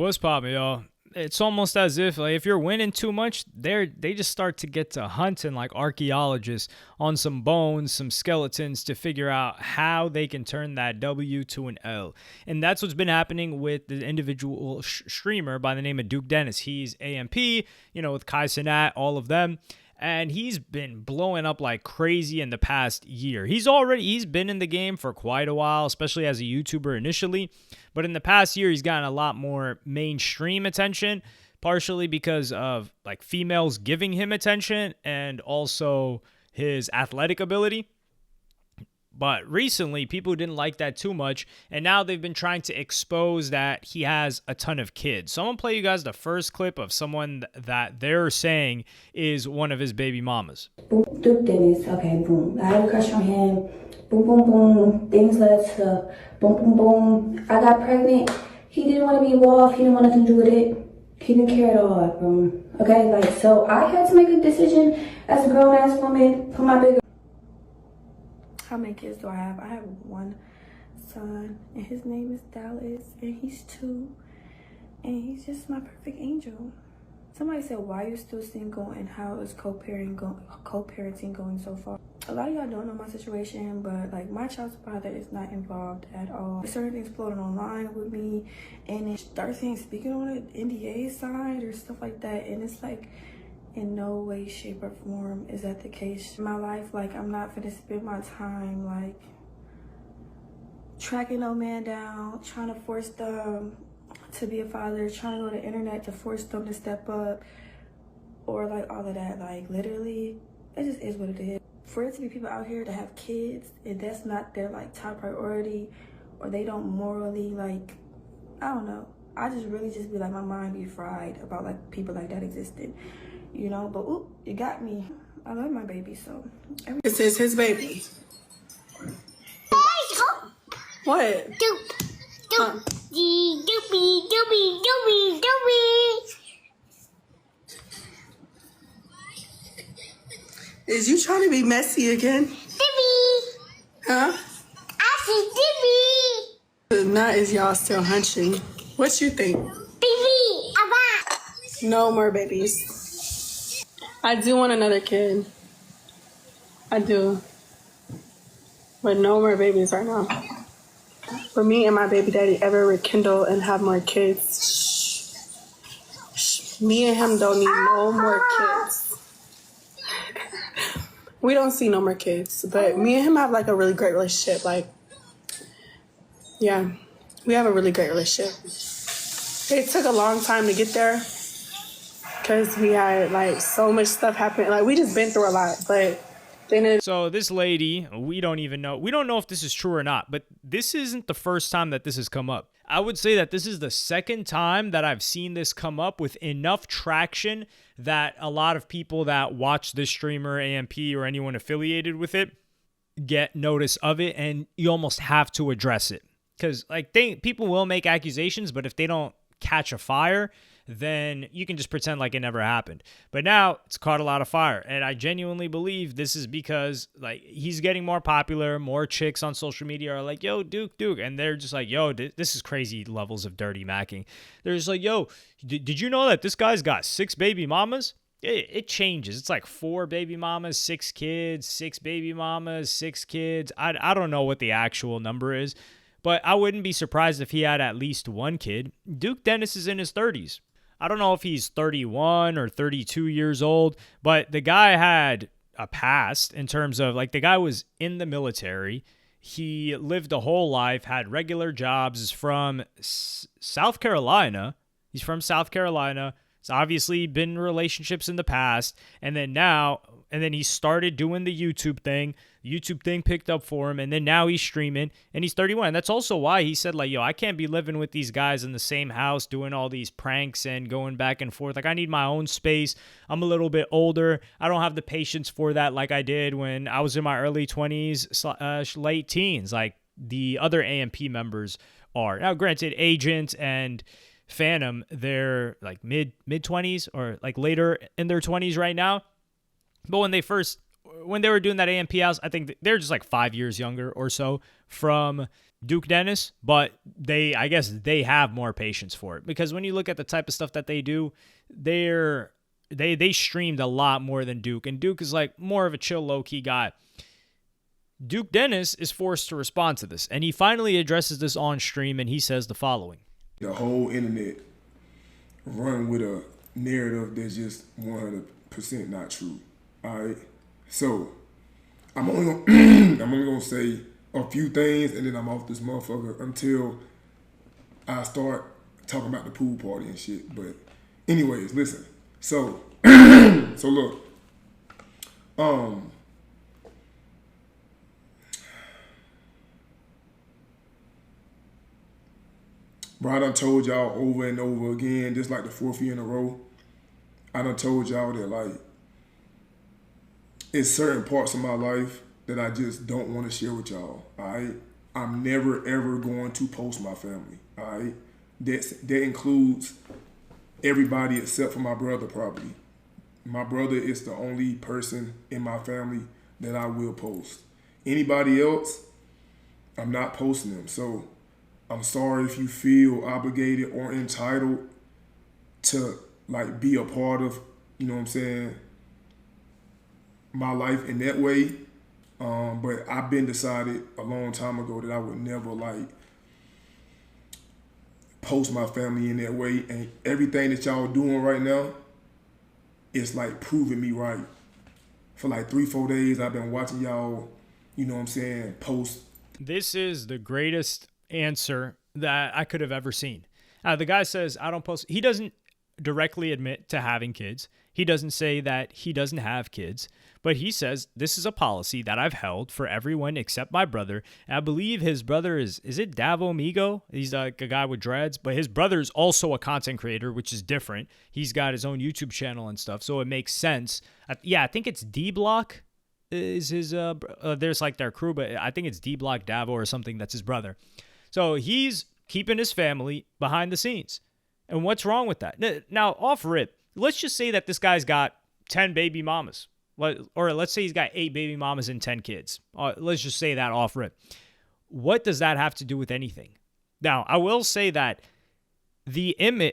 What's poppin', y'all? It's almost as if like if you're winning too much, they just start to get to hunting like archaeologists on some bones, some skeletons to figure out how they can turn that W to an L. And that's what's been happening with the individual streamer by the name of Duke Dennis. He's AMP, with Kai Cenat, all of them. And he's been blowing up like crazy in the past year. He's been in the game for quite a while, especially as a YouTuber initially. But in the past year, he's gotten a lot more mainstream attention, partially because of like females giving him attention and also his athletic ability. But recently, people didn't like that too much, and now they've been trying to expose that he has a ton of kids. So I'm going to play you guys the first clip of someone that they're saying is one of his baby mamas. Boom, Duke Dennis, okay, boom. I had a crush on him. Boom, boom, boom. Things led to boom, boom, boom. I got pregnant. He didn't want to be involved. He didn't want nothing to do with it. He didn't care at all, boom. Okay, so I had to make a decision as a grown-ass woman for my bigger. How many kids do I have? I have one son, and his name is Dallas, and he's 2, and he's just my perfect angel. Somebody said, why are you still single, and how is co-parenting going so far? A lot of y'all don't know my situation, but like my child's father is not involved at all. Certain things floating online with me, and it starts saying speaking on an NDA side or stuff like that, and it's like, in no way, shape, or form is that the case. In my life, like, I'm not gonna spend my time, like, tracking no man down, trying to force them to be a father, trying to go to the internet to force them to step up, or, like, all of that. Like, literally, it just is what it is. For it to be people out here that have kids, and that's not their, like, top priority, or they don't morally, like, I don't know. I just really just be like, my mind be fried about, like, people like that existing. But ooh, you got me. I love my baby, so. This is his baby. What? Doop. Doopy. Is you trying to be messy again? Doopy. Huh? I said doopy. Not is y'all still hunching. What you think? Baby, Abba. No more babies. I do want another kid. I do. But no more babies right now. For me and my baby daddy ever rekindle and have more kids, me and him don't need no more kids. We don't see no more kids. But me and him have like a really great relationship. Like, yeah, we have a really great relationship. It took a long time to get there. Because we had, like, so much stuff happen. Like, we just been through a lot, but then So this lady, we don't know if this is true or not, but this isn't the first time that this has come up. I would say that this is the second time that I've seen this come up with enough traction that a lot of people that watch this streamer, AMP, or anyone affiliated with it get notice of it, and you almost have to address it. Because, like, people will make accusations, but if they don't catch a fire, then you can just pretend like it never happened. But now it's caught a lot of fire. And I genuinely believe this is because like he's getting more popular. More chicks on social media are like, yo, Duke. And they're just like, yo, this is crazy levels of dirty macking. They're just like, yo, did you know that this guy's got 6 baby mamas? It changes. It's like 4 baby mamas, 6 kids, 6 baby mamas, 6 kids. I don't know what the actual number is, but I wouldn't be surprised if he had at least 1 kid. Duke Dennis is in his 30s. I don't know if he's 31 or 32 years old, but the guy had a past in terms of like the guy was in the military. He lived a whole life, had regular jobs, is from South Carolina. He's from South Carolina. He's obviously been in relationships in the past. And then he started doing the YouTube thing. The YouTube thing picked up for him. And then now he's streaming and he's 31. And that's also why he said like, yo, I can't be living with these guys in the same house doing all these pranks and going back and forth. Like I need my own space. I'm a little bit older. I don't have the patience for that like I did when I was in my early 20s, late teens, like the other AMP members are. Now, granted, Agent and Phantom, they're like mid 20s or like later in their 20s right now. But when they were doing that AMP house, I think they're just like 5 years younger or so from Duke Dennis, but I guess they have more patience for it, because when you look at the type of stuff that they do, they streamed a lot more than Duke, and Duke is like more of a chill, low-key guy. Duke Dennis is forced to respond to this, and he finally addresses this on stream, and he says the following. The whole internet run with a narrative that's just 100% not true. All right? So, I'm only gonna say a few things, and then I'm off this motherfucker until I start talking about the pool party and shit. But anyways, listen. So, so look. Bro, I done told y'all over and over again, just like the 4th year in a row, I done told y'all that, like, it's certain parts of my life that I just don't want to share with y'all, all right? I'm never, ever going to post my family, all right? That includes everybody except for my brother, probably. My brother is the only person in my family that I will post. Anybody else, I'm not posting them. So I'm sorry if you feel obligated or entitled to, like, be a part of, you know what I'm saying, my life in that way. But I've been decided a long time ago that I would never, like, post my family in that way. And everything that y'all doing right now, it's like proving me right. For like 3-4 days, I've been watching y'all, you know what I'm saying, post. This is the greatest answer that I could have ever seen. The guy says, I don't post. He doesn't directly admit to having kids. He doesn't say that he doesn't have kids, but he says, this is a policy that I've held for everyone except my brother. And I believe his brother is it Davo Migo? He's like a guy with dreads, but his brother is also a content creator, which is different. He's got his own YouTube channel and stuff, so it makes sense. I think it's D-Block is his, there's like their crew, but I think it's D-Block Davo or something that's his brother. So he's keeping his family behind the scenes. And what's wrong with that? Now, off rip, let's just say that this guy's got 10 baby mamas. Or let's say he's got 8 baby mamas and 10 kids. Let's just say that off rip. What does that have to do with anything? Now, I will say that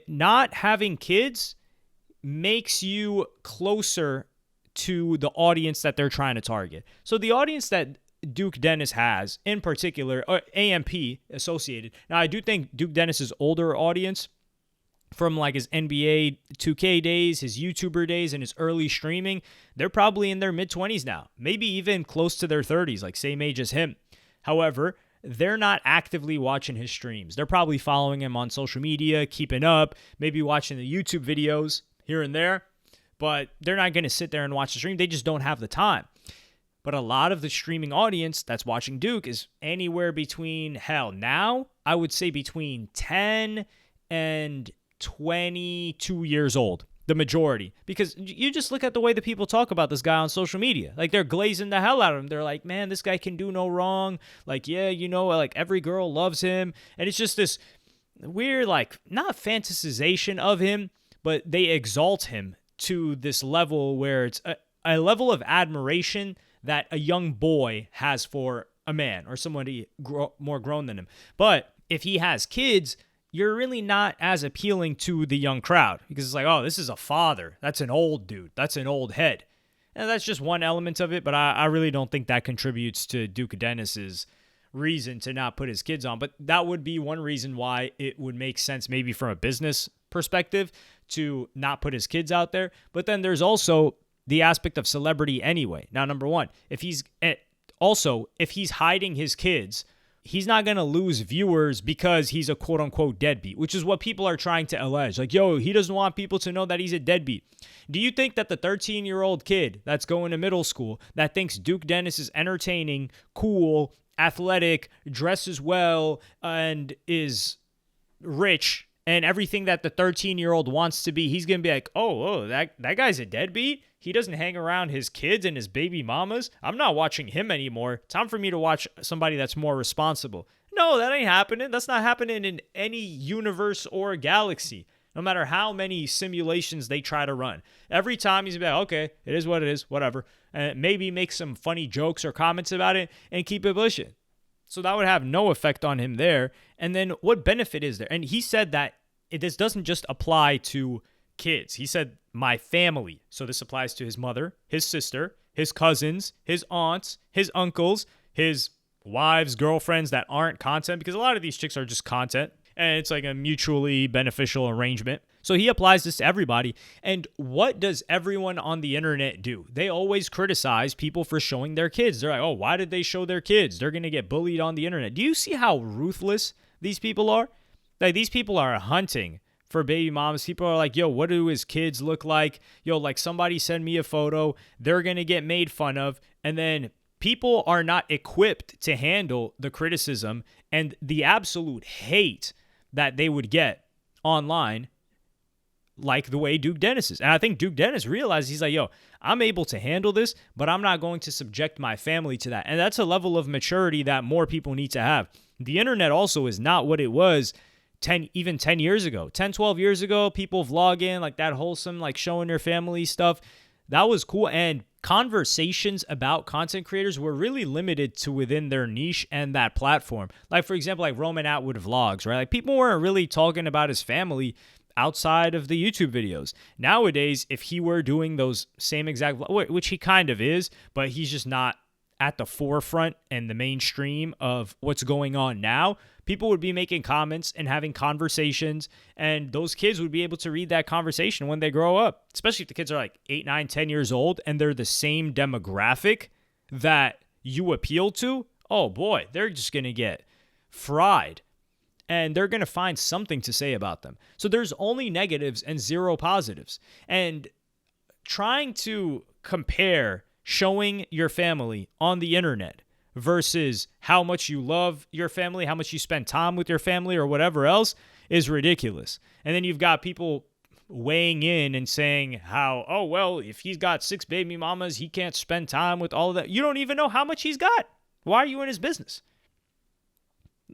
not having kids makes you closer to the audience that they're trying to target. So the audience that Duke Dennis has, in particular, or AMP associated. Now, I do think Duke Dennis's older audience, from like his NBA 2K days, his YouTuber days, and his early streaming, they're probably in their mid-20s now, maybe even close to their 30s, like same age as him. However, they're not actively watching his streams. They're probably following him on social media, keeping up, maybe watching the YouTube videos here and there, but they're not going to sit there and watch the stream. They just don't have the time. But a lot of the streaming audience that's watching Duke is anywhere between, now, I would say between 10 and 22 years old, the majority. Because you just look at the way that people talk about this guy on social media. Like, they're glazing the hell out of him. They're like, man, this guy can do no wrong. Like, yeah, like every girl loves him. And it's just this weird, like, not fantasization of him, but they exalt him to this level where it's a level of admiration that a young boy has for a man or somebody more grown than him. But if he has kids, you're really not as appealing to the young crowd, because it's like, oh, this is a father. That's an old dude. That's an old head. And that's just one element of it, but I really don't think that contributes to Duke Dennis's reason to not put his kids on. But that would be one reason why it would make sense, maybe from a business perspective, to not put his kids out there. But then there's also the aspect of celebrity anyway. Now, number one, if he's hiding his kids, he's not going to lose viewers because he's a quote-unquote deadbeat, which is what people are trying to allege. Like, yo, he doesn't want people to know that he's a deadbeat. Do you think that the 13-year-old kid that's going to middle school that thinks Duke Dennis is entertaining, cool, athletic, dresses well, and is rich, and everything that the 13-year-old wants to be, he's going to be like, oh, that guy's a deadbeat? He doesn't hang around his kids and his baby mamas? I'm not watching him anymore. Time for me to watch somebody that's more responsible. No, that ain't happening. That's not happening in any universe or galaxy, no matter how many simulations they try to run. Every time he's like, okay, it is what it is, whatever. And maybe make some funny jokes or comments about it and keep it pushing. So that would have no effect on him there. And then what benefit is there? And he said that this doesn't just apply to kids. He said my family. So this applies to his mother, his sister, his cousins, his aunts, his uncles, his wives, girlfriends that aren't content, because a lot of these chicks are just content and it's like a mutually beneficial arrangement. So he applies this to everybody. And what does everyone on the internet do? They always criticize people for showing their kids. They're like, oh, why did they show their kids? They're going to get bullied on the internet. Do you see how ruthless these people are? Like, these people are hunting for baby moms. People are like, yo, what do his kids look like? Yo, like, somebody send me a photo. They're going to get made fun of. And then people are not equipped to handle the criticism and the absolute hate that they would get online, like the way Duke Dennis is. And I think Duke Dennis realizes, he's like, yo, I'm able to handle this, but I'm not going to subject my family to that. And that's a level of maturity that more people need to have. The internet also is not what it was 10 years ago. 10, 12 years ago, people vlogging, like that wholesome, like showing their family stuff. That was cool. And conversations about content creators were really limited to within their niche and that platform. Like, for example, like Roman Atwood vlogs, right? Like, people weren't really talking about his family outside of the YouTube videos. Nowadays, if he were doing those same exact, which he kind of is, but he's just not at the forefront and the mainstream of what's going on now, people would be making comments and having conversations, and those kids would be able to read that conversation when they grow up, especially if the kids are like 8, 9, 10 years old and they're the same demographic that you appeal to. Oh boy, they're just going to get fried. And they're going to find something to say about them. So there's only negatives and zero positives. And trying to compare showing your family on the internet versus how much you love your family, how much you spend time with your family or whatever else is ridiculous. And then you've got people weighing in and saying how, oh, well, if he's got 6 baby mamas, he can't spend time with all of that. You don't even know how much he's got. Why are you in his business?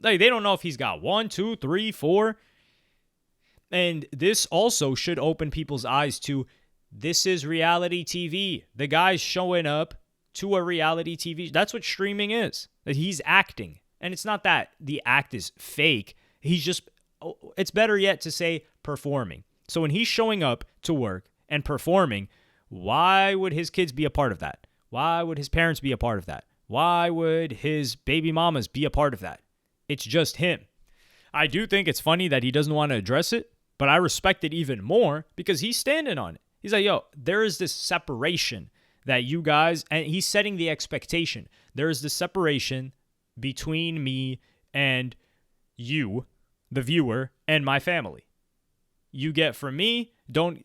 Like, they don't know if he's got 1, 2, 3, 4. And this also should open people's eyes to, this is reality TV. The guy's showing up to a reality TV. That's what streaming is. That he's acting. And it's not that the act is fake. He's just, it's better yet to say performing. So when he's showing up to work and performing, why would his kids be a part of that? Why would his parents be a part of that? Why would his baby mamas be a part of that? It's just him. I do think it's funny that he doesn't want to address it, but I respect it even more because he's standing on it. He's like, yo, there is this separation that you guys, and he's setting the expectation. There is this separation between me and you, the viewer, and my family. You get from me, don't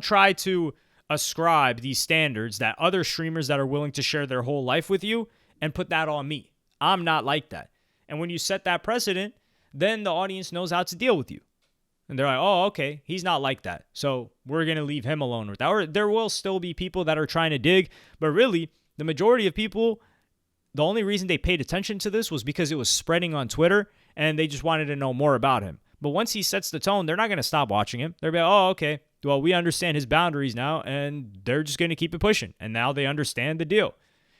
try to ascribe these standards that other streamers that are willing to share their whole life with you and put that on me. I'm not like that. And when you set that precedent, then the audience knows how to deal with you. And they're like, oh, okay, he's not like that. So we're going to leave him alone with that. Or there will still be people that are trying to dig. But really, the majority of people, the only reason they paid attention to this was because it was spreading on Twitter and they just wanted to know more about him. But once he sets the tone, they're not going to stop watching him. They're going to be like, oh, okay, well, we understand his boundaries now. And they're just going to keep it pushing. And now they understand the deal.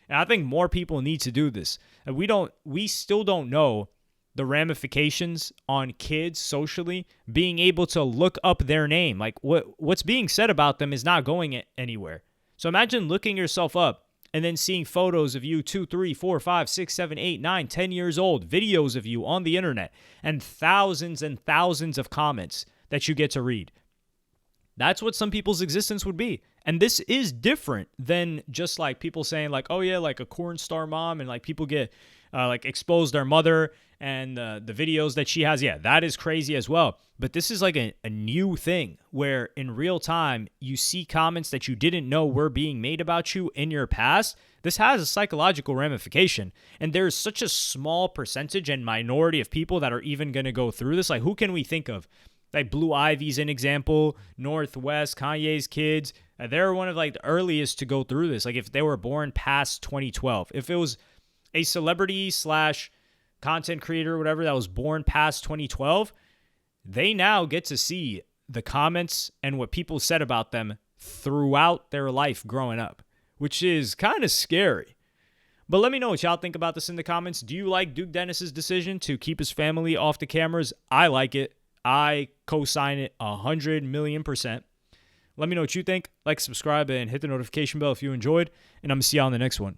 And I think more people need to do this. And we still don't know the ramifications on kids socially being able to look up their name. Like what's being said about them is not going anywhere. So imagine looking yourself up and then seeing photos of you 2, 3, 4, 5, 6, 7, 8, 9, 10 years old, videos of you on the internet, and thousands of comments that you get to read. That's what some people's existence would be. And this is different than just like people saying like, oh yeah, like a corn star mom, and like people get like expose their mother and the videos that she has. Yeah, that is crazy as well. But this is like a new thing where in real time you see comments that you didn't know were being made about you in your past. This has a psychological ramification. And there's such a small percentage and minority of people that are even going to go through this. Like, who can we think of? Like Blue Ivy's an example, Northwest, Kanye's kids. They're one of like the earliest to go through this. Like if they were born past 2012, if it was a celebrity / content creator or whatever that was born past 2012, they now get to see the comments and what people said about them throughout their life growing up, which is kind of scary. But let me know what y'all think about this in the comments. Do you like Duke Dennis's decision to keep his family off the cameras? I like it. I co-sign it 100,000,000%. Let me know what you think. Like, subscribe, and hit the notification bell if you enjoyed. And I'm going to see y'all on the next one.